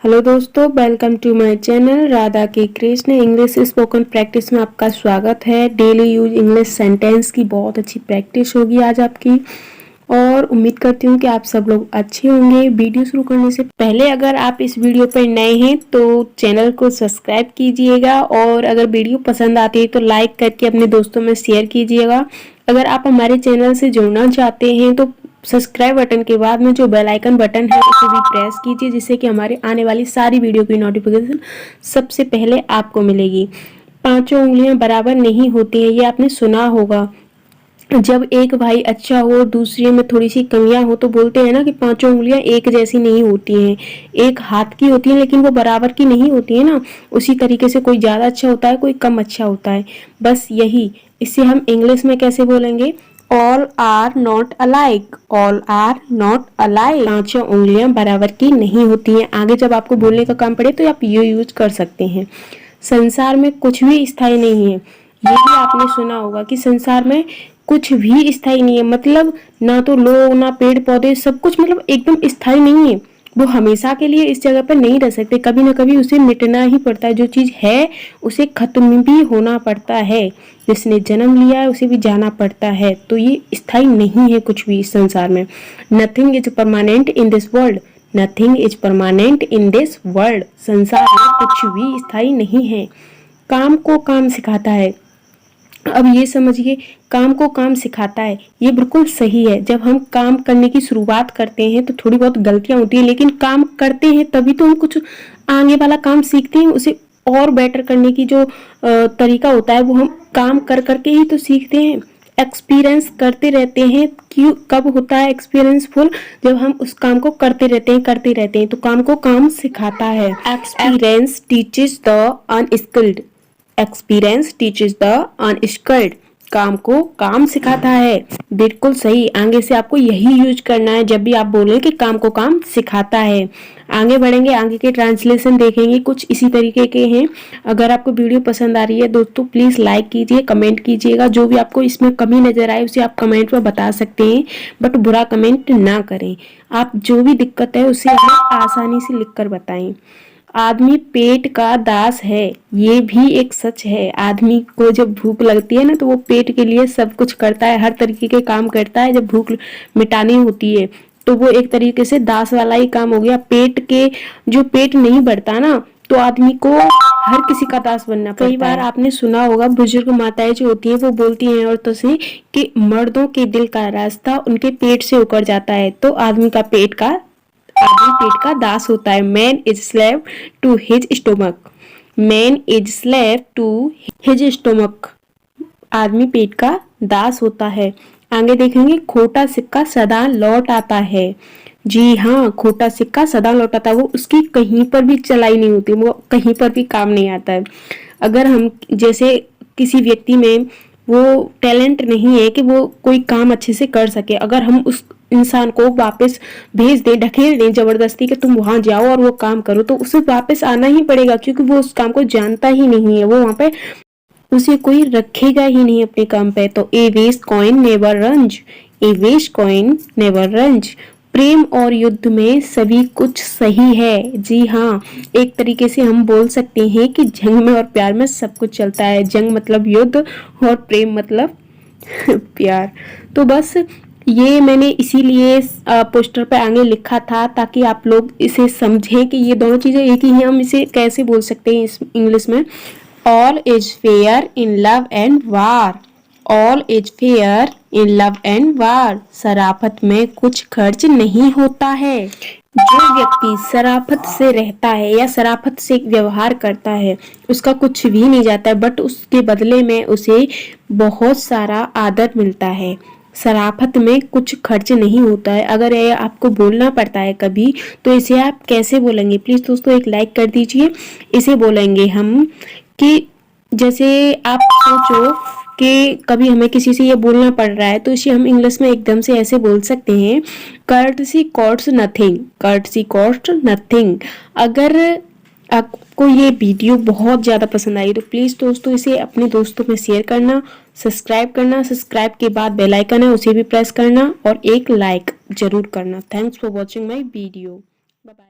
Hello दोस्तों, welcome to my channel Radha के Krishna English spoken practice में आपका स्वागत है। डेली यूज इंग्लिश सेंटेंस की बहुत अच्छी प्रैक्टिस होगी आज आपकी और उम्मीद करती हूँ कि आप सब लोग अच्छे होंगे। वीडियो शुरू करने से पहले अगर आप इस वीडियो पर नए हैं तो चैनल को सब्सक्राइब कीजिएगा और अगर वीडियो पसंद आती है तो लाइक करके अपने दोस्तों में शेयर कीजिएगा। अगर आप हमारे चैनल से जुड़ना चाहते हैं तो सब्सक्राइब बटन के बाद में जो बेल आइकन बटन है उसे भी प्रेस कीजिए, जिससे कि हमारे आने वाली सारी वीडियो की नोटिफिकेशन सबसे पहले आपको मिलेगी। पांचों उंगलियां बराबर नहीं होती हैं, ये आपने सुना होगा। जब एक भाई अच्छा हो दूसरे में थोड़ी सी कमियां हो तो बोलते हैं ना कि पांचों उंगलियां एक जैसी नहीं होती हैं, एक हाथ की होती हैं लेकिन वो बराबर की नहीं होती है ना। उसी तरीके से कोई ज्यादा अच्छा होता है, कोई कम अच्छा होता है। बस यही, इसे हम इंग्लिश में कैसे बोलेंगे? All are not alike. All are not alike. पांचों उंगलियां बराबर की नहीं होती हैं। आगे जब आपको बोलने का काम पड़े तो आप ये यूज कर सकते हैं। संसार में कुछ भी स्थायी नहीं है। ये भी आपने सुना होगा कि संसार में कुछ भी स्थायी नहीं है, मतलब ना तो लोग ना पेड़ पौधे, सब कुछ मतलब एकदम स्थायी नहीं है। वो हमेशा के लिए इस जगह पर नहीं रह सकते, कभी ना कभी उसे मिटना ही पड़ता है। जो चीज है उसे खत्म भी होना पड़ता है। जिसने जन्म लिया है उसे भी जाना पड़ता है। तो ये स्थायी नहीं है कुछ भी इस संसार में। Nothing is permanent in this world. Nothing is permanent in this world. संसार में कुछ भी स्थायी नहीं है। काम को काम सिखाता है। अब ये समझिए, काम को काम सिखाता है, ये बिल्कुल सही है। जब हम काम करने की शुरुआत करते हैं तो थोड़ी बहुत गलतियां होती है, लेकिन काम करते हैं तभी तो हम कुछ आगे वाला काम सीखते हैं। उसे और बेटर करने की जो तरीका होता है वो हम काम कर करके ही तो सीखते हैं। एक्सपीरियंस करते रहते हैं। क्यों, कब होता है एक्सपीरियंसफुल? जब हम उस काम को करते रहते हैं तो काम को काम सिखाता है। Experience teaches the unskilled. Experience teaches the unskilled. काम को काम सिखाता है। बिल्कुल सही। आगे से आपको यही यूज करना है जब भी आप बोले कि काम को काम सिखाता है। आगे बढ़ेंगे, आगे के ट्रांसलेशन देखेंगे, कुछ इसी तरीके के हैं। अगर आपको वीडियो पसंद आ रही है दोस्तों प्लीज लाइक कीजिए, कमेंट कीजिएगा। जो भी आपको इसमें कमी नजर आए उसे आप कमेंट में बता सकते हैं, बट बुरा कमेंट ना करें। आप जो भी दिक्कत है उसे हमें आसानी से लिखकर बताएं। आदमी पेट का दास है, ये भी एक सच है। आदमी को जब भूख लगती है ना तो वो पेट के लिए सब कुछ करता है, हर तरीके के काम करता है। जब भूख मिटानी होती है तो वो एक तरीके से दास वाला ही काम हो गया। पेट के जो पेट नहीं भरता ना तो आदमी को हर किसी का दास बनना पड़ता है। कई बार आपने सुना होगा बुजुर्ग माताएं जो होती हैं वो बोलती हैं औरतों से कि मर्दों के दिल का रास्ता उनके पेट से उकर जाता है। तो आदमी पेट का दास होता है। Man is slave to his stomach. Man is slave to his stomach. आदमी पेट का दास होता है। आगे देखेंगे, खोटा सिक्का सदा लौट आता है। जी हाँ, खोटा सिक्का सदा लौट आता है। वो उसकी कहीं पर भी चलाई नहीं होती, वो कहीं पर भी काम नहीं आता है। अगर हम जैसे किसी व्यक्ति में वो टैलेंट नहीं है कि वो कोई काम अच्छे से कर सके, अगर हम उस इंसान को वापस भेज दें, ढकेल दें जबरदस्ती कि तुम वहां जाओ और वो काम करो, तो उसे वापस आना ही पड़ेगा, क्योंकि वो उस काम को जानता ही नहीं है। वो वहां पे उसे कोई रखेगा ही नहीं अपने काम पे। तो ए वेस्ट कॉइन नेवर रंज। ए वेस्ट कॉइन नेवर रंज। प्रेम और युद्ध में सभी कुछ सही है। जी हाँ, एक तरीके से हम बोल सकते हैं कि जंग में और प्यार में सब कुछ चलता है। जंग मतलब युद्ध और प्रेम मतलब प्यार। तो बस ये मैंने इसीलिए पोस्टर पे आगे लिखा था ताकि आप लोग इसे समझें कि ये दोनों चीजें एक ही हैं। हम इसे कैसे बोल सकते हैं इस इंग्लिश में? All is fair in love and war. All is fair in love and वार। शराफत में कुछ खर्च नहीं होता है। जो व्यक्ति शराफत से रहता है या शराफत से व्यवहार करता है उसका कुछ भी नहीं जाता है, बट उसके बदले में उसे बहुत सारा आदर मिलता है। शराफत में कुछ खर्च नहीं होता है। अगर ये आपको बोलना पड़ता है कभी तो इसे आप कैसे बोलेंगे? प्लीज दोस्तों एक लाइक कर दीजिए। इसे बोलेंगे हम कि जैसे आप सोचो कि कभी हमें किसी से ये बोलना पड़ रहा है तो इसे हम इंग्लिश में एकदम से ऐसे बोल सकते हैं, courtesy cost nothing. Courtesy cost nothing. अगर आपको ये वीडियो बहुत ज़्यादा पसंद आई तो प्लीज़ दोस्तों इसे अपने दोस्तों में शेयर करना, सब्सक्राइब करना। सब्सक्राइब के बाद बेल आइकन है उसे भी प्रेस करना और एक लाइक जरूर करना। Thanks for watching my video. Bye bye.